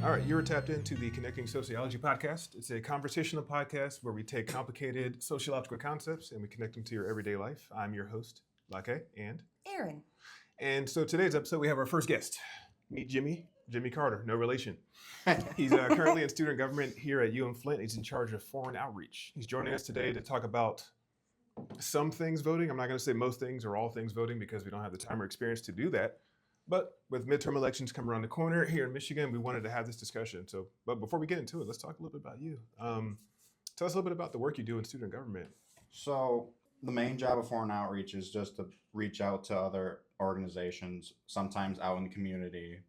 All right. You're tapped into the Connecting Sociology podcast. It's a conversational podcast where we take complicated sociological concepts and we connect them to your everyday life. I'm your host, Lake and Aryn. And so today's episode, we have our first guest. Meet Jimmy Carter, no relation. He's currently in student government here at Flint. He's in charge of foreign outreach. He's joining us today to talk about some things voting. I'm not going to say most things or all things voting because we don't have the time or experience to do that. But with midterm elections coming around the corner here in Michigan, we wanted to have this discussion. But before we get into it, let's talk a little bit about you. Tell us a little bit about the work you do in student government. So the main job of foreign outreach is just to reach out to other organizations, sometimes out in the community,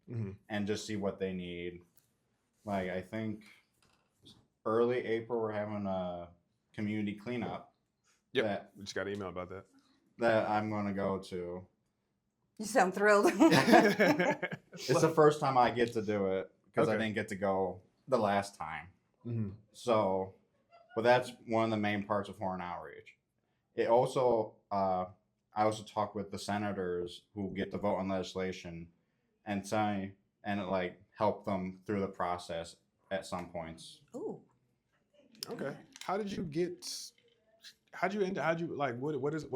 and just see what they need. Like, I think early April, we're having a community cleanup. Yep, we just got an email about that. That I'm going to go to. You sound thrilled. It's the first time I get to do it because I Okay. didn't get to go the last time. Mm-hmm. So, but that's one of the main parts of foreign outreach. It also, I also talk with the senators who get to vote on legislation and help them through the process at some points. Ooh. Okay. What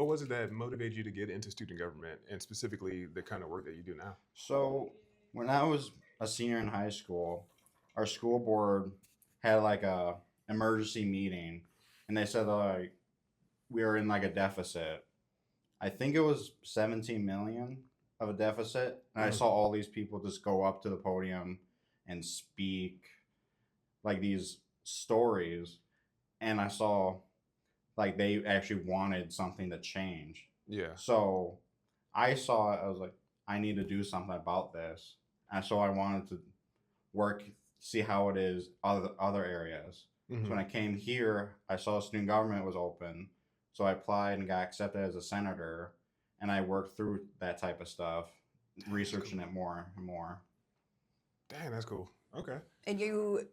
was it that motivated you to get into student government and specifically the kind of work that you do now? So when I was a senior in high school, our school board had like a emergency meeting, and they said like we were in like a deficit. I think it was 17 million of a deficit, and I saw all these people just go up to the podium and speak like these stories, and I saw like they actually wanted something to change. Yeah. So I saw it, I was like, I need to do something about this. And so I wanted to see how it is other areas. Mm-hmm. So when I came here, I saw student government was open. So I applied and got accepted as a senator. And I worked through that type of stuff, researching it more and more. Dang, that's cool. Okay. And you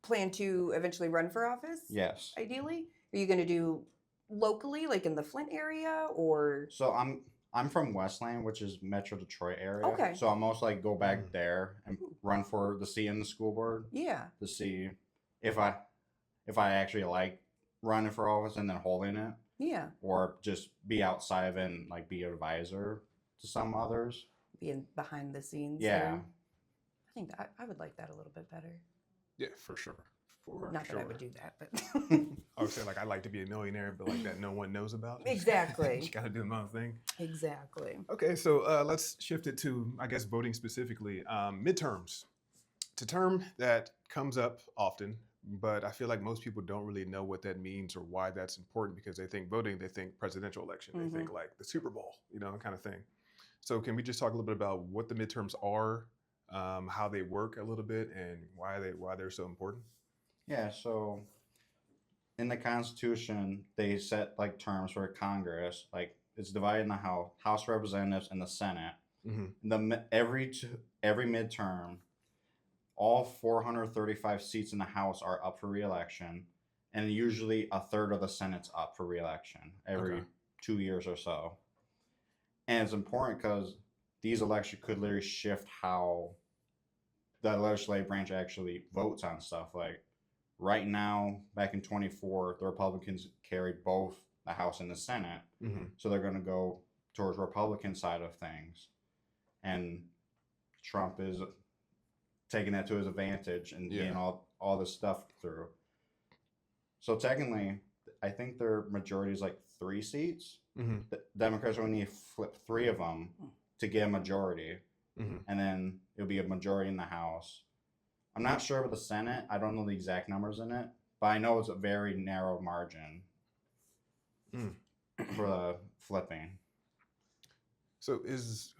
plan to eventually run for office? Yes. Ideally? Are you going to do locally, like in the Flint area, or? So I'm from Westland, which is Metro Detroit area. Okay. So I'll most like go back there and run for the seat in the school board. Yeah. To see if I actually like running for office and then holding it, Yeah. or just be outside of it and like be an advisor to some others. Being behind the scenes. Yeah. there. I think I would like that a little bit better. Yeah, for sure. Not that I would do that, but. I would say like I'd like to be a millionaire, but like that no one knows about. Exactly. Just gotta do my own thing. Exactly. Okay, so let's shift it to, I guess, voting specifically. Midterms. It's a term that comes up often, but I feel like most people don't really know what that means or why that's important because they think voting, they think presidential election, they think like the Super Bowl, kind of thing. So can we just talk a little bit about what the midterms are, how they work a little bit, and why they're so important? Yeah. So in the Constitution, they set like terms for Congress. Like it's divided in the House of Representatives and the Senate. Mm-hmm. Every midterm, all 435 seats in the House are up for re-election, and usually a third of the Senate's up for re-election every 2 years or so. And it's important because these elections could literally shift how the legislative branch actually votes on stuff. Like right now, back in 24, the Republicans carried both the House and the Senate, so they're going to go towards Republican side of things, and Trump is taking that to his advantage and getting all this stuff through. So technically, I think their majority is like 3 seats. The Democrats only need to flip 3 of them to get a majority, and then it'll be a majority in the House. I'm not sure about the Senate. I don't know the exact numbers in it, but I know it's a very narrow margin for the flipping. So is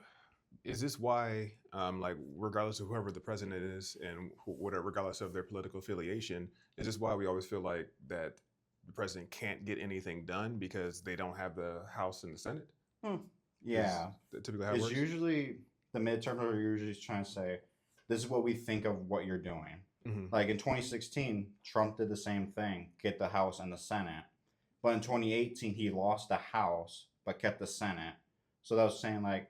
this why, like, regardless of whoever the president is and whatever, regardless of their political affiliation, is this why we always feel like that the president can't get anything done because they don't have the House and the Senate? Yeah. Is typically how it It's works? usually, the midterms are usually trying to say, this is what we think of what you're doing. Like in 2016, Trump did the same thing, get the House and the Senate. But in 2018, he lost the House, but kept the Senate. So that was saying like,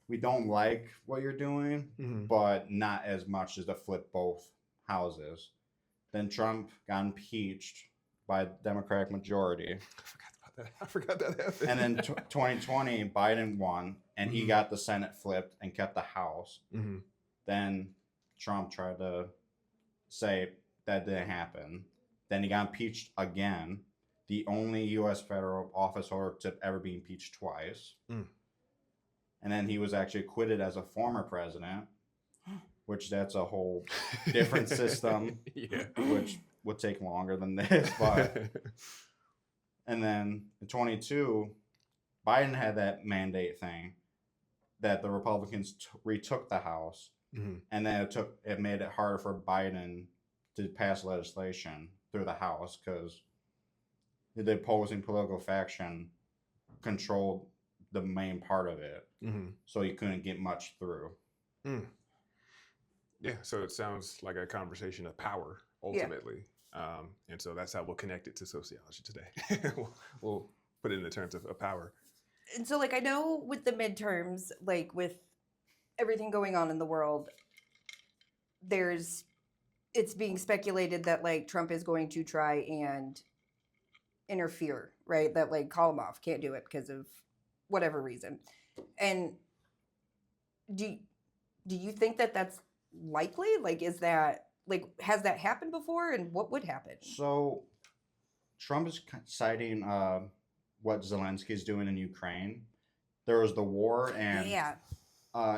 we don't like what you're doing, but not as much as to flip both houses. Then Trump got impeached by a Democratic majority. I forgot that happened. And then 2020, Biden won, and he got the Senate flipped and kept the House. Then Trump tried to say that didn't happen. Then he got impeached again. The only U.S. federal office holder to ever be impeached twice. And then he was actually acquitted as a former president, which that's a whole different system, which would take longer than this. But and then in 22, Biden had that mandate thing that the Republicans retook the House, and then it made it harder for Biden to pass legislation through the House because the opposing political faction controlled the main part of it, so you couldn't get much through. Yeah, so it sounds like a conversation of power ultimately. And so that's how we'll connect it to sociology today. we'll put it in the terms of power. And so, like, I know with the midterms, like with everything going on in the world, it's being speculated that like Trump is going to try and interfere, right? That like call him off, can't do it because of whatever reason. And do you think that that's likely? Like, is that like, has that happened before, and what would happen? So Trump is citing what Zelensky is doing in Ukraine. There was the war, and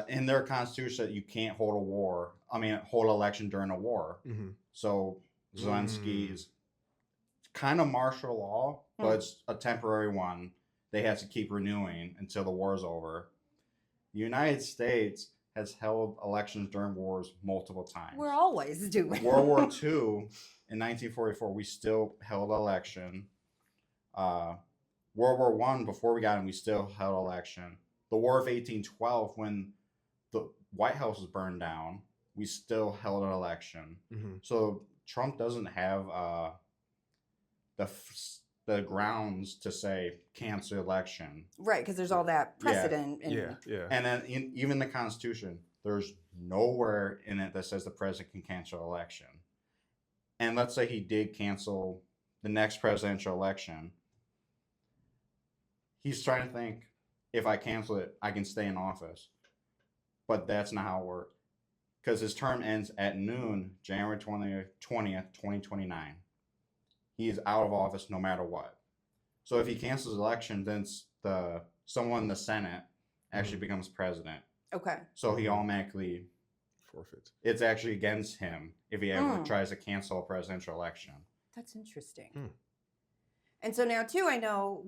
in their constitution that you can't hold hold an election during a war. So Zelensky is kind of martial law, but it's a temporary one. They have to keep renewing until the war is over. The United States has held elections during wars multiple times. We're always doing. World War II, in 1944, we still held an election. World War I, before we got in, we still held an election. The War of 1812, when the White House was burned down, we still held an election. So Trump doesn't have the grounds to say cancel the election. Right, because there's all that precedent. And then even the Constitution, there's nowhere in it that says the president can cancel an election. And let's say he did cancel the next presidential election. He's trying to think, if I cancel it, I can stay in office. But that's not how it works. Because his term ends at noon, January 20th, 2029. He is out of office no matter what. So if he cancels the election, then someone in the Senate actually becomes president. Okay. So he automatically forfeits. It's actually against him if he ever tries to cancel a presidential election. That's interesting. And so now, too, I know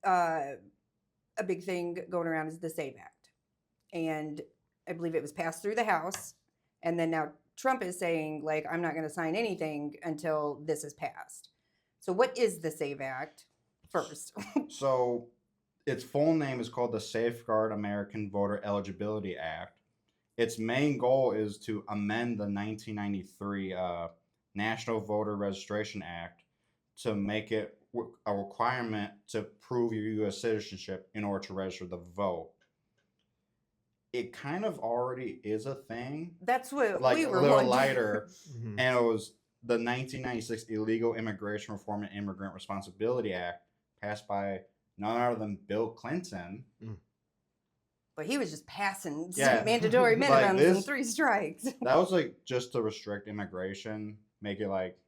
a big thing going around is the SAVE Act. And I believe it was passed through the House. And then now Trump is saying, like, I'm not going to sign anything until this is passed. So what is the SAVE Act first? So its full name is called the Safeguard American Voter Eligibility Act. Its main goal is to amend the 1993 National Voter Registration Act to make it a requirement to prove your U.S. citizenship in order to register the vote. It kind of already is a thing. That's what like we were a little wondering. lighter, and it was the 1996 Illegal Immigration Reform and Immigrant Responsibility Act, passed by none other than Bill Clinton. But he was just passing Yeah. mandatory Like minimums this- and 3 strikes. That was like just to restrict immigration, make it like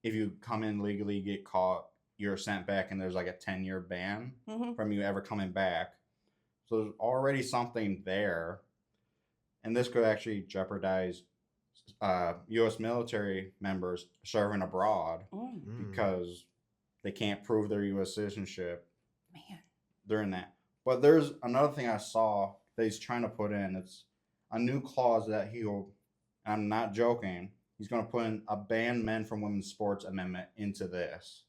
if you come in legally, get caught, you're sent back, and there's like a 10-year ban from you ever coming back. So there's already something there, and this could actually jeopardize U.S. military members serving abroad because they can't prove their U.S. citizenship during that. But there's another thing I saw that he's trying to put in. It's a new clause that he'll, I'm not joking, he's going to put in a ban men from women's sports amendment into this.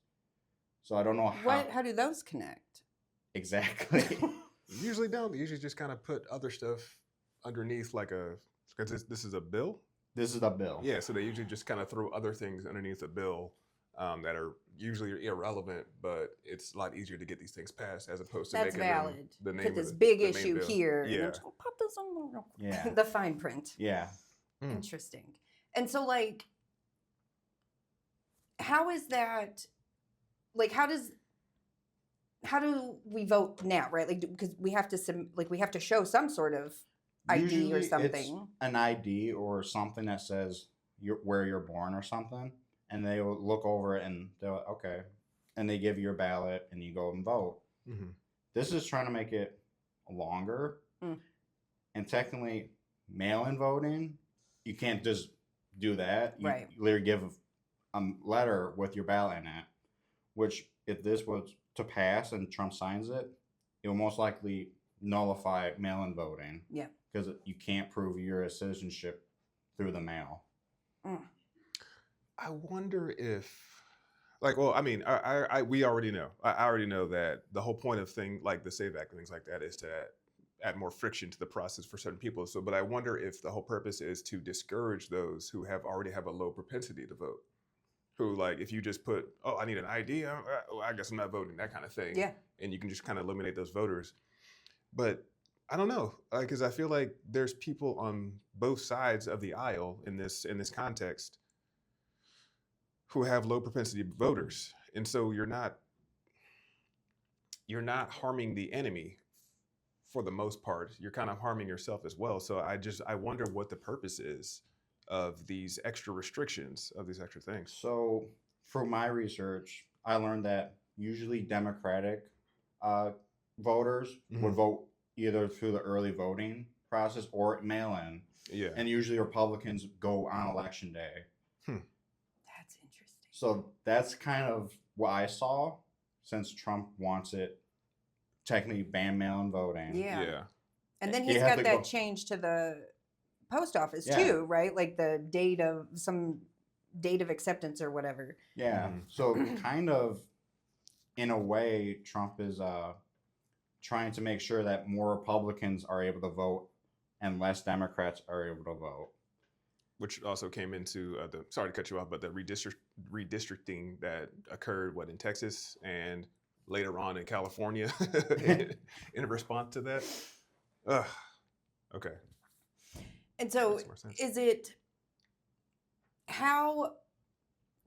So I don't know How do those connect? Exactly. Usually don't. They usually just kind of put other stuff underneath, because this is a bill. This is the bill. Yeah, so they usually just kind of throw other things underneath the bill that are usually irrelevant, but it's a lot easier to get these things passed as opposed to That's making them valid. the name Put of this the, big the main issue bill. here, and Yeah. then just pop this on the real quick. Yeah. The fine print. Yeah. Hmm. Interesting. And so, like, how is that? Like, how do we vote now, right? Like, because we have to we have to show some sort of ID Usually or it's something. an ID or something that says where you're born or something, and they will look over it and they're like, okay, and they give you your ballot and you go and vote. Mm-hmm. This is trying to make it longer, Mm. and technically, mail-in voting, you can't just do that. You Right. literally give a letter with your ballot in it, which if this was to pass and Trump signs it, it will most likely nullify mail-in voting. Yeah. Because you can't prove your citizenship through the mail. Mm. I wonder if, like, well, I mean, we already know. I already know that the whole point of things like the SAVE Act and things like that is to add more friction to the process for certain people. So, but I wonder if the whole purpose is to discourage those who already have a low propensity to vote. Who, like, if you just put, oh, I need an ID, I guess I'm not voting, that kind of thing. Yeah. And you can just kind of eliminate those voters. But I don't know, because I feel like there's people on both sides of the aisle in this context who have low propensity voters, and so you're not harming the enemy for the most part. You're kind of harming yourself as well. So I wonder what the purpose is of these extra restrictions, of these extra things. So, through my research, I learned that usually Democratic voters would vote either through the early voting process or mail-in. Yeah. And usually Republicans go on election day. That's interesting. So that's kind of what I saw, since Trump wants it technically ban mail-in voting. Yeah. And then You he's have got to that go- change to the post office Yeah. too, right? Like the date of acceptance or whatever. Yeah. Mhm. So kind of in a way, Trump is trying to make sure that more Republicans are able to vote and less Democrats are able to vote. Which also came into sorry to cut you off, but the redistricting that occurred, in Texas and later on in California in response to that. Okay. And so Makes more sense. how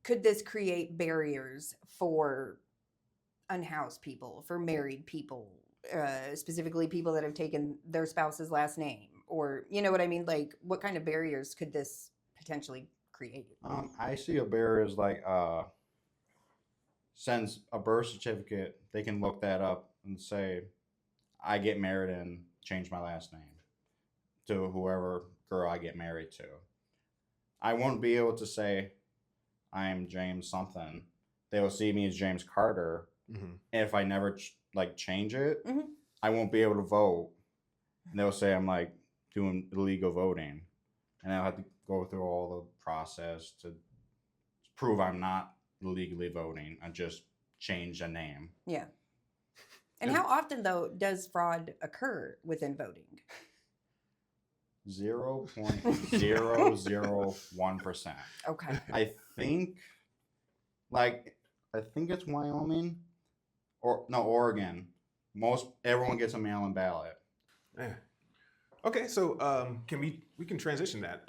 could this create barriers for unhoused people, for married people, specifically people that have taken their spouse's last name? Or, you know what I mean? Like, what kind of barriers could this potentially create? I see a barrier as like since a birth certificate, they can look that up and say, I get married and change my last name to whoever girl I get married to. I won't be able to say I'm James something. They will see me as James Carter. Mm-hmm. And if I never change it, Mhm. I won't be able to vote. And they'll say I'm like doing illegal voting, and I'll have to go through all the process to prove I'm not illegally voting. I just change a name. Yeah. And how often, though, does fraud occur within voting? 0.001%. Okay. I think it's Wyoming or no, Oregon. Everyone gets a mail-in ballot. Yeah. Okay, so we can transition that.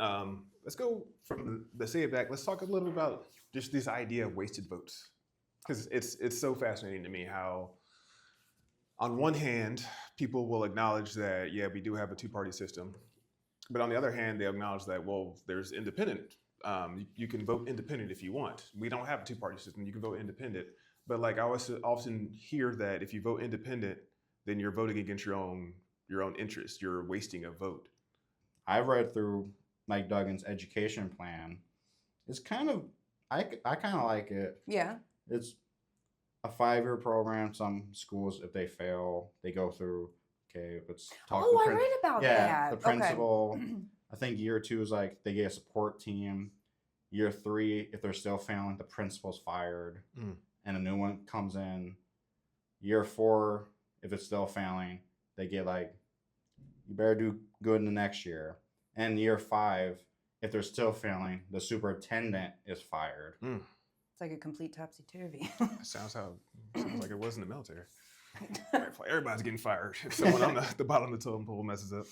Let's go from the SAVE Act. Let's talk a little bit about just this idea of wasted votes, because it's so fascinating to me how, on one hand, people will acknowledge that we do have a two-party system, but on the other hand, they acknowledge that there's independent. You can vote independent if you want. We don't have a two-party system. You can vote independent, but like I often hear that if you vote independent, then you're voting against your own interest. You're wasting a vote. I've read through Mike Duggan's education plan. It's kind of I kind of like it. Yeah. It's a 5-year program. Some schools, if they fail, they go through. Okay, let's talk. Oh, I read about that. The principal. I think year 2 is like they get a support team. Year 3, if they're still failing, the principal's fired, and a new one comes in. Year 4, if it's still failing, they get like, you better do good in the next year. And year 5, if they're still failing, the superintendent is fired. It's like a complete topsy-turvy. Sounds like it was in the military. Everybody's getting fired if someone on the bottom of the totem pole messes up.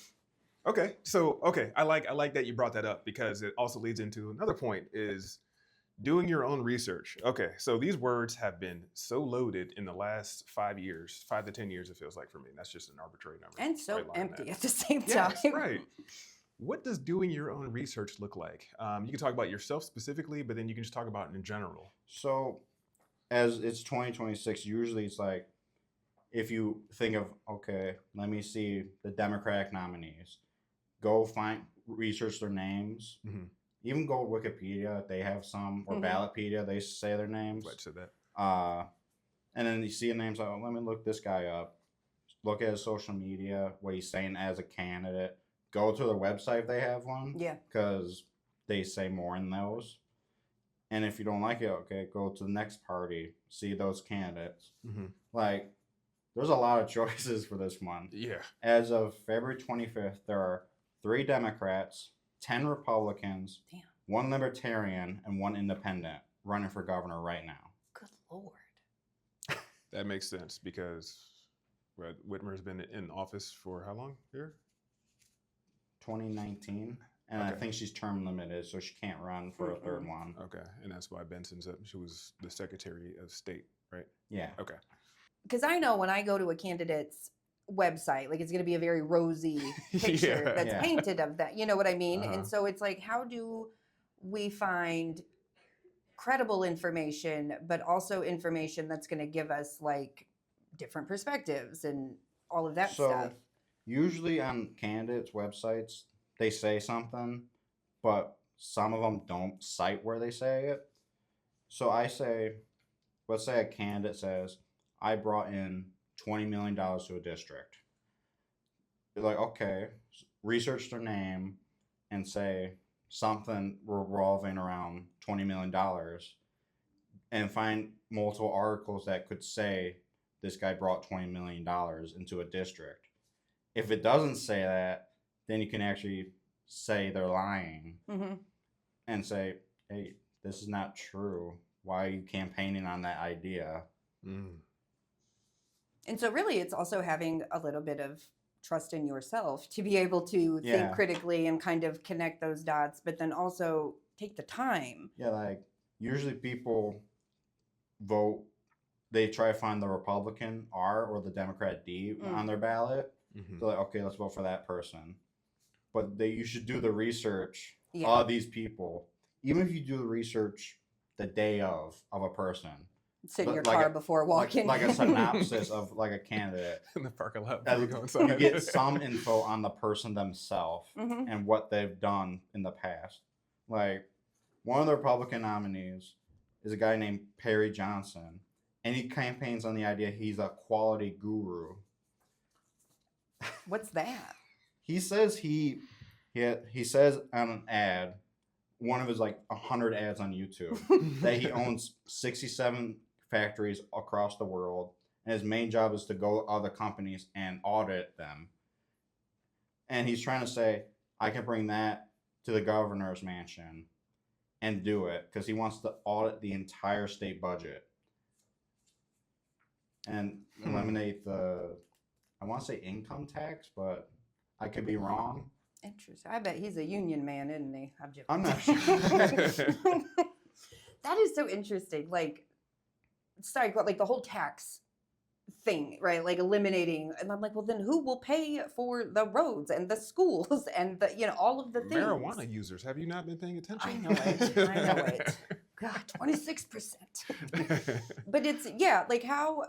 Okay, so I like that you brought that up because it also leads into another point is doing your own research. Okay, so these words have been so loaded in the last 5 years, 5 to 10 years, it feels like for me. That's just an arbitrary number. And so Right line empty math. at the same time. Yes, right. What does doing your own research look like? You can talk about yourself specifically, but then you can just talk about it in general. So, as it's 2026, usually it's like, if you think of, okay, let me see the Democratic nominees, go research their names. Mm-hmm. Even go to Wikipedia, they have some, or Ballotpedia, they say their names. Glad you said that. And then you see a name, so let me look this guy up. Look at his social media, what he's saying as a candidate. Go to their website if they have one. Yeah. Because they say more in those. And if you don't like it, okay, go to the next party, see those candidates. Mm-hmm. Like, there's a lot of choices for this one. Yeah. As of February 25th, there are 3 Democrats, 10 Republicans, 1 Libertarian, and 1 Independent running for governor right now. Good Lord. That makes sense because Whitmer's been in office for how long here? 2019. And I think she's term limited, so she can't run for a third one. Okay. And that's why Benson's up. She was the Secretary of State, right? Yeah. Okay. Because I know when I go to a candidate's website, like it's going to be a very rosy picture that's painted of that. You know what I mean? And so it's like, how do we find credible information, but also information that's going to give us like different perspectives and all of that stuff? Usually on candidates' websites, they say something, but some of them don't cite where they say it. So I say, let's say a candidate says, I brought in $20 million to a district. You're like, okay, research their name and say something revolving around $20 million and find multiple articles that could say this guy brought $20 million into a district. If it doesn't say that, then you can actually say they're lying and say, hey, this is not true. Why are you campaigning on that idea? And so really it's also having a little bit of trust in yourself to be able to think critically and kind of connect those dots, but then also take the time. Yeah, like usually people vote, they try to find the Republican R or the Democrat D on their ballot. They're like, okay, let's vote for that person. But you should do the research of these people. Even if you do the research the day of a person. Sit in your car before walking. Like a synopsis of like a candidate. In the parking lot. You get some info on the person themselves and what they've done in the past. Like one of the Republican nominees is a guy named Perry Johnson. And he campaigns on the idea he's a quality guru. What's that? He says he says on an ad, one of his like 100 ads on YouTube, that he owns 67 factories across the world, and his main job is to go to other companies and audit them. And he's trying to say, I can bring that to the governor's mansion and do it because he wants to audit the entire state budget and eliminate the, I want to say income tax, but I could be wrong. Interesting. I bet he's a union man, isn't he? I'm not sure. That is so interesting. Like, sorry, but like the whole tax thing, right? Like eliminating, and I'm like, well, then who will pay for the roads and the schools and the, all of the things? Marijuana users, have you not been paying attention? I know it. God, 26%. But it's, like how.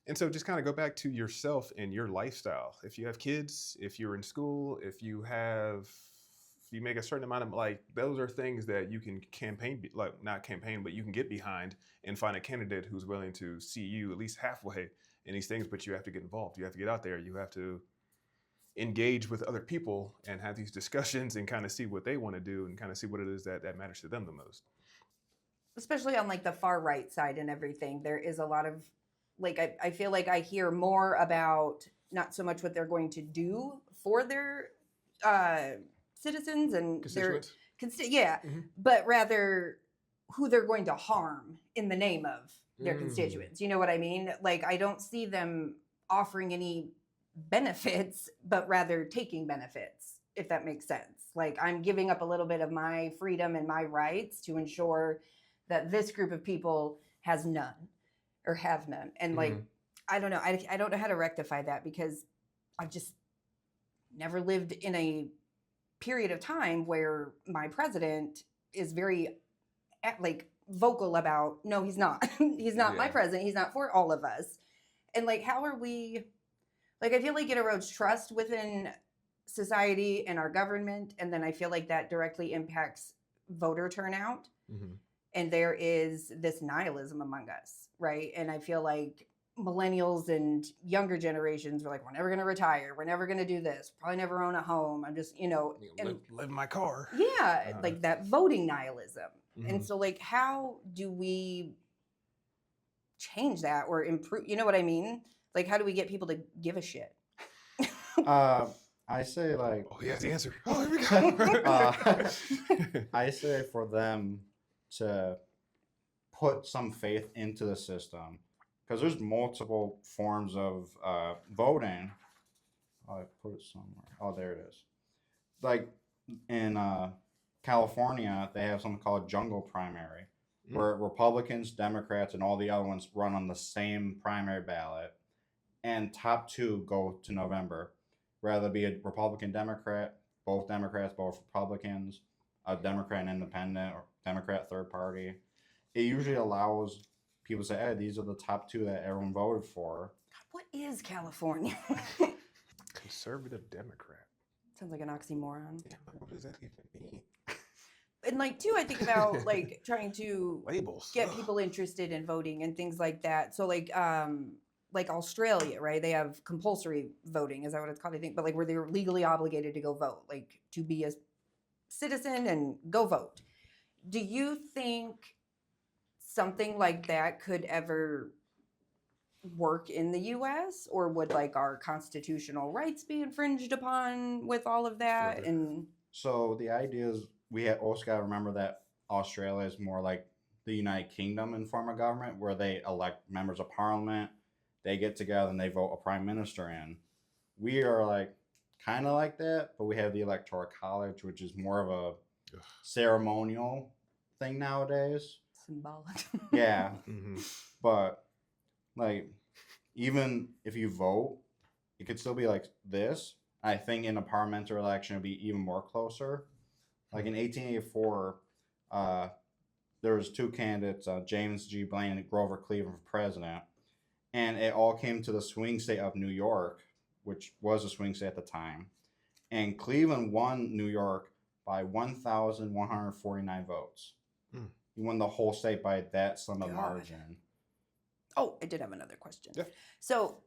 And so just kind of go back to yourself and your lifestyle. If you have kids, if you're in school, if you make a certain amount of, like, those are things that you can not campaign, but you can get behind and find a candidate who's willing to see you at least halfway in these things, but you have to get involved. You have to get out there. You have to engage with other people and have these discussions and kind of see what they want to do and kind of see what it is that matters to them the most. Especially on like the far right side and everything, there is a lot of, like, I feel like I hear more about not so much what they're going to do for their citizens and Constituents? but rather who they're going to harm in the name of their Mm. constituents. You know what I mean? Like, I don't see them offering any benefits, but rather taking benefits, if that makes sense. Like, I'm giving up a little bit of my freedom and my rights to ensure that this group of people has none or have none. And like, Mhm. I don't know. I don't know how to rectify that because I've just never lived in a period of time where my president is very like vocal about, no, he's not. He's not my Yeah. president. He's not for all of us. And like, how are we, like, I feel like it erodes trust within society and our government. And then I feel like that directly impacts voter turnout. Mhm. And there is this nihilism among us, right? And I feel like millennials and younger generations were like, we're never going to retire. We're never going to do this. Probably never own a home. I'm just, and Live in my car. yeah, like that voting nihilism. And Mhm. so, like, how do we change that or improve? You know what I mean? Like, how do we get people to give a shit? I say like Oh, he has the answer. Oh, here we go. I say for them to put some faith into the system because there's multiple forms of voting. Oh, I put it somewhere. Oh, there it is. Like in California, they have something called jungle primary, where Republicans, Democrats, and all the other ones run on the same primary ballot, and top two go to November. Rather be a Republican, Democrat, both Republicans, a Democrat and independent, or Democrat third party. It usually allows people to say, hey, these are the top two that everyone voted for. What is California? Conservative Democrat. Sounds like an oxymoron. Yeah, what does that even mean? And like, too, I think about like trying to Labels. get people interested in voting and things like that. So like Australia, right? They have compulsory voting, is that what it's called? I think, but like where they're legally obligated to go vote, like to be a citizen and go vote. Do you think something like that could ever work in the US, or would like our constitutional rights be infringed upon with all of that? Further. And So the idea is we also got to remember that Australia is more like the United Kingdom in form of government, where they elect members of parliament, they get together and they vote a prime minister in. We are like kind of like that, but we have the electoral college, which is more of a ceremonial thing nowadays. symbolic. Yeah, Mhm. but like even if you vote, it could still be like this. I think in a parliamentary election it'd be even more closer. Like in 1884, there was two candidates, James G. Blaine and Grover Cleveland for president, and it all came to the swing state of New York, which was a swing state at the time, and Cleveland won New York by 1,149 votes. Hmm. He won the whole state by that slim of God. margin. Oh, I did have another question. Yeah. So,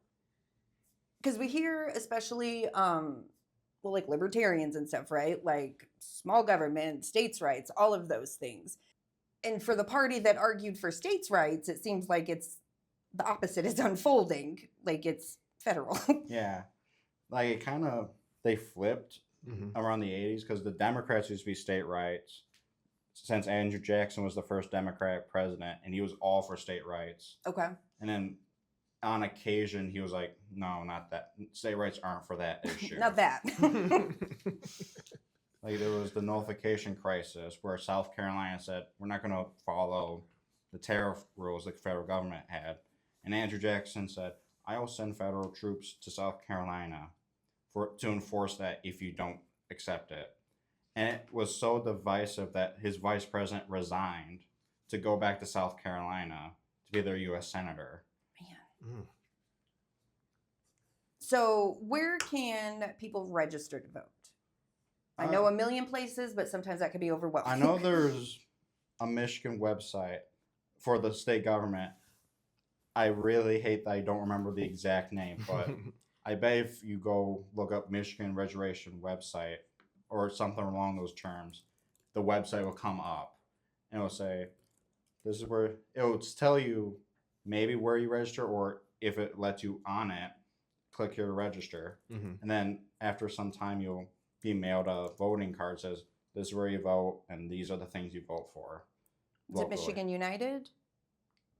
because we hear, especially, well, like libertarians and stuff, right? Like small government, states' rights, all of those things. And for the party that argued for states' rights, it seems like it's the opposite is unfolding. Like it's federal. Yeah, like it kind of they flipped Mhm. around the 80s because the Democrats used to be state rights since Andrew Jackson was the first Democratic president, and he was all for state rights. Okay. And then on occasion, he was like, no, not that. State rights aren't for that issue. Not that. Like there was the nullification crisis where South Carolina said, we're not going to follow the tariff rules the federal government had. And Andrew Jackson said, I will send federal troops to South Carolina to enforce that if you don't accept it. And it was so divisive that his vice president resigned to go back to South Carolina to be their U.S. senator. Man. Mm. So, where can people register to vote? I know a million places, but sometimes that can be overwhelming. I know there's a Michigan website for the state government. I really hate that I don't remember the exact name, but I bet if you go look up Michigan registration website or something along those terms, the website will come up and it'll say, this is where it will tell you maybe where you register, or if it lets you on it, click here to register. Mhm. And then after some time, you'll be mailed a voting card that says, this is where you vote and these are the things you vote for. Is it Michigan United?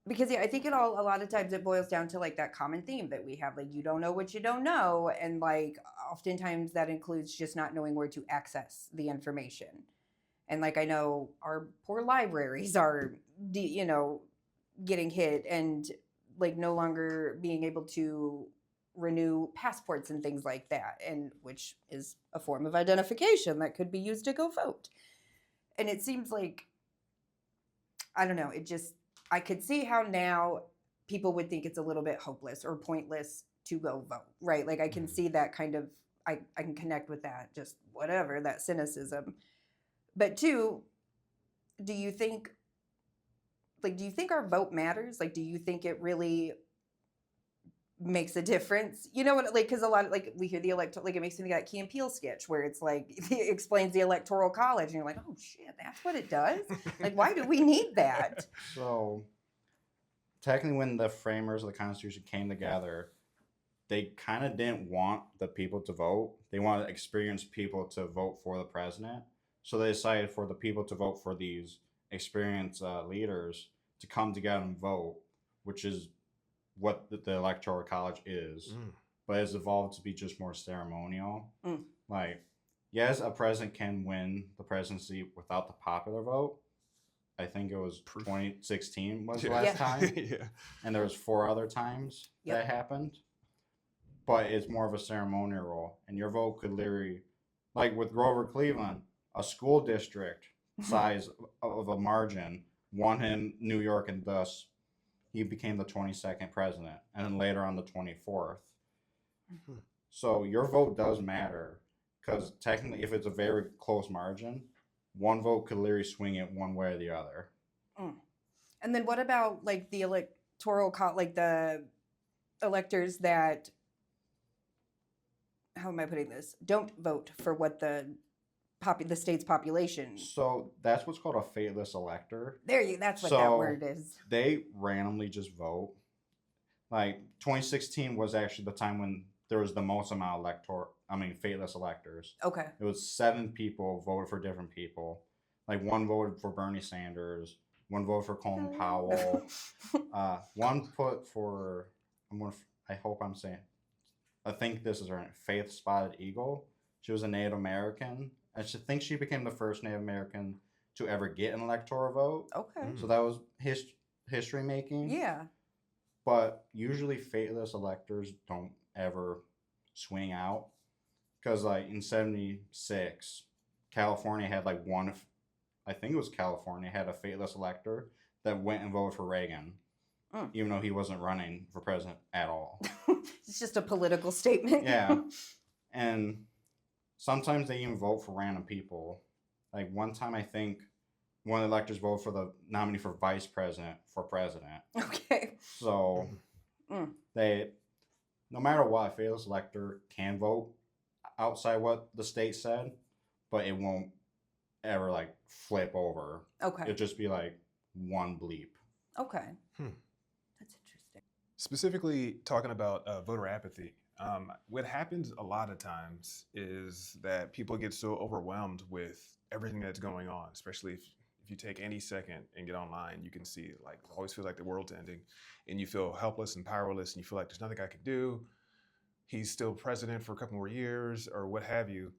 Because I think a lot of times it boils down to like that common theme that we have, like you don't know what you don't know, and like oftentimes that includes just not knowing where to access the information. And like I know our poor libraries are, getting hit and like no longer being able to renew passports and things like that, and which is a form of identification that could be used to go vote. And it seems like, I don't know, I could see how now people would think it's a little bit hopeless or pointless to go vote, right? Like I can see that kind of, I can connect with that, just whatever, that cynicism. But two, do you think our vote matters? Like, do you think it really makes a difference? You know what, like, because a lot of, like, we hear the like, it makes me think of that Key and Peele sketch where it's like, it explains the Electoral College, and you're like, oh shit, that's what it does? Like, why do we need that? So, technically, when the framers of the Constitution came together, they kind of didn't want the people to vote. They wanted experienced people to vote for the president. So they decided for the people to vote for these experienced leaders to come together and vote, which is what the Electoral College is. But it's evolved to be just more ceremonial. Like, yes, a president can win the presidency without the popular vote. I think it was 2016 was the last time. Yeah. And there was 4 other times that happened. But it's more of a ceremonial role. And your vote could literally, like with Grover Cleveland, a school district size of a margin won in New York, and thus he became the 22nd president, and then later on the 24th. So your vote does matter, because technically if it's a very close margin, one vote could literally swing it one way or the other. And then what about like the like the electors that, how am I putting this, don't vote for what the state's population? So that's what's called a fateless elector. That's what that word is. They randomly just vote. Like 2016 was actually the time when there was the most amount of fateless electors. Okay. It was 7 people voted for different people. Like one voted for Bernie Sanders, one voted for Colin Powell, one put for, I hope I'm saying, I think this is right, Faith Spotted Eagle. She was a Native American. I think she became the first Native American to ever get an electoral vote. Okay. So that was history making. Yeah. But usually fateless electors don't ever swing out. Because like in 76, California had like I think it was California, had a fateless elector that went and voted for Reagan. Even though he wasn't running for president at all. It's just a political statement. Yeah. And sometimes they even vote for random people. Like one time, I think one of the electors voted for the nominee for vice president for president. Okay. So they, no matter what, a fateless elector can vote outside what the state said, but it won't ever like flip over. Okay. It'll just be like one bleep. Okay. That's interesting. Specifically talking about voter apathy, what happens a lot of times is that people get so overwhelmed with everything that's going on, especially if you take any second and get online, you can see like it always feels like the world's ending, and you feel helpless and powerless, and you feel like there's nothing I can do. He's still president for a couple more years or what have you.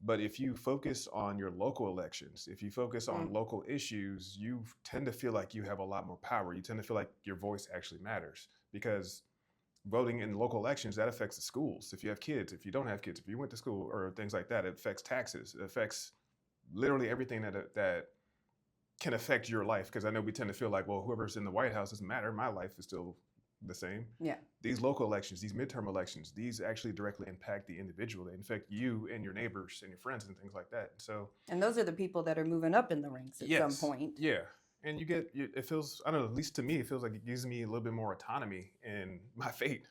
But if you focus on your local elections, if you focus on local issues, you tend to feel like you have a lot more power. You tend to feel like your voice actually matters, because voting in local elections, that affects the schools. If you have kids, if you don't have kids, if you went to school or things like that, it affects taxes. It affects literally everything that can affect your life. Because I know we tend to feel like, well, whoever's in the White House doesn't matter. My life is still the same. Yeah. These local elections, these midterm elections, these actually directly impact the individual. They affect you and your neighbors and your friends and things like that. And those are the people that are moving up in the ranks at some point. Yeah. And it feels, I don't know, at least to me, it feels like it gives me a little bit more autonomy in my fate.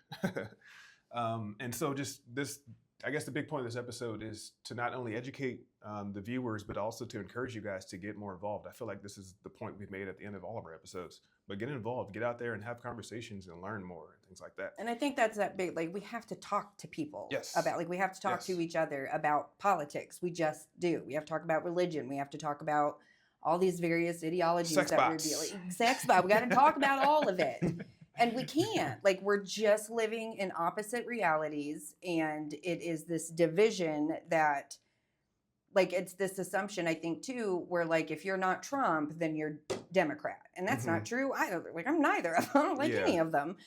And so just this, I guess the big point of this episode is to not only educate the viewers, but also to encourage you guys to get more involved. I feel like this is the point we've made at the end of all of our episodes. But get involved, get out there and have conversations and learn more and things like that. And I think that's that big, like we have to talk to people about, like we have to talk to each other about politics. We just do. We have to talk about religion. We have to talk about all these various ideologies Sex that bots. we're dealing. Sex bot. We got to talk about all of it. And we can't. Like, we're just living in opposite realities. And it is this division that, like, it's this assumption, I think, too, where, like, if you're not Trump, then you're Democrat. And that's not true either. Like, I'm neither. I don't like any of them.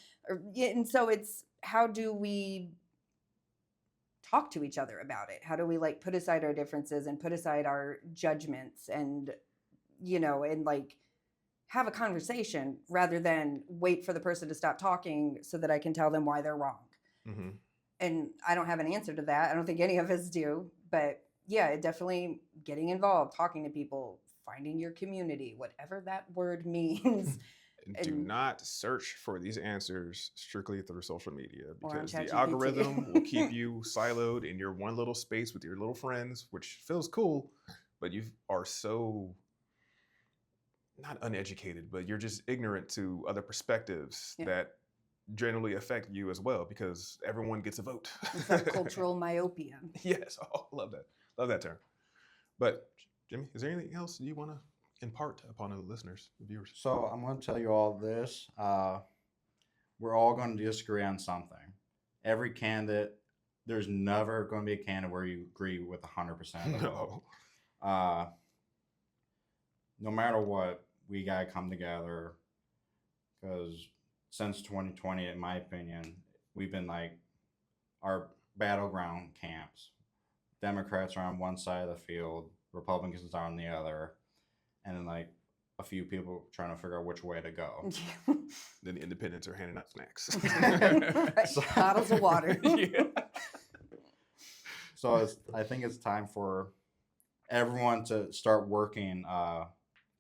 And so it's, how do we talk to each other about it? How do we, like, put aside our differences and put aside our judgments and, you know, and, like, have a conversation rather than wait for the person to stop talking so that I can tell them why they're wrong. Mm-hmm. And I don't have an answer to that. I don't think any of us do. But yeah, it definitely getting involved, talking to people, finding your community, whatever that word means. And do not search for these answers strictly through social media, Or on because the ChatGPT. algorithm will keep you siloed in your one little space with your little friends, which feels cool, but you are so not uneducated, but you're just ignorant to other perspectives that generally affect you as well, because everyone gets a vote. It's that cultural myopia. Yes, oh, love that. Love that term. But Jimmy, is there anything else you want to impart upon the listeners, the viewers? So I'm going to tell you all this. We're all going to disagree on something. Every candidate, there's never going to be a candidate where you agree with 100% of the vote. No matter what, we got to come together, because since 2020, in my opinion, we've been like our battleground camps. Democrats are on one side of the field, Republicans are on the other, and then like a few people trying to figure out which way to go. Then the independents are handing out snacks. Right. Bottles of water. Yeah. So I think it's time for everyone to start working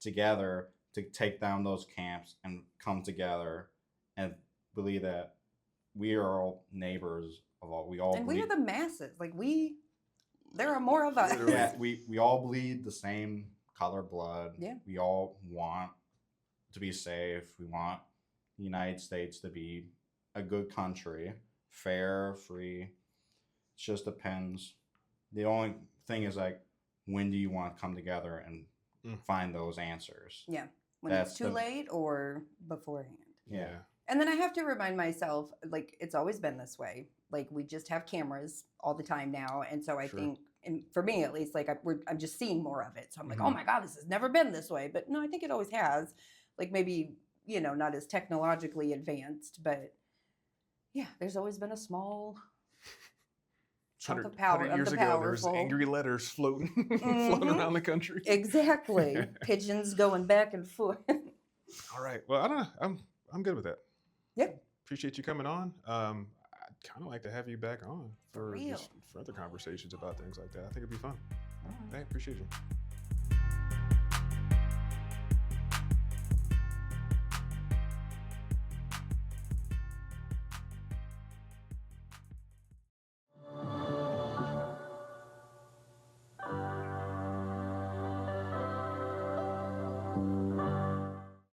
together to take down those camps and come together and believe that we are all neighbors of all. We all And bleed. we are the masses. Like, there are more of us. Yeah, we all bleed the same color blood. Yeah. We all want to be safe. We want the United States to be a good country, fair, free. It just depends. The only thing is, like, when do you want to come together and find those answers? Yeah. When That's it's too late or beforehand. Yeah. And then I have to remind myself, like, it's always been this way. Like, we just have cameras all the time now. And so I think, and for me at least, like, I'm just seeing more of it. So I'm like, oh my God, this has never been this way. But no, I think it always has. Like, maybe, you know, not as technologically advanced, but yeah, there's always been a small chunk of power 100 of years the ago, there's powerful. angry letters floating, floating around the country. Exactly. Pigeons going back and forth. All right. Well, I don't know. I'm good with that. Yep. Appreciate you coming on. I'd kind of like to have you back on for real. just further conversations about things like that. I think it'd be fun. I appreciate you.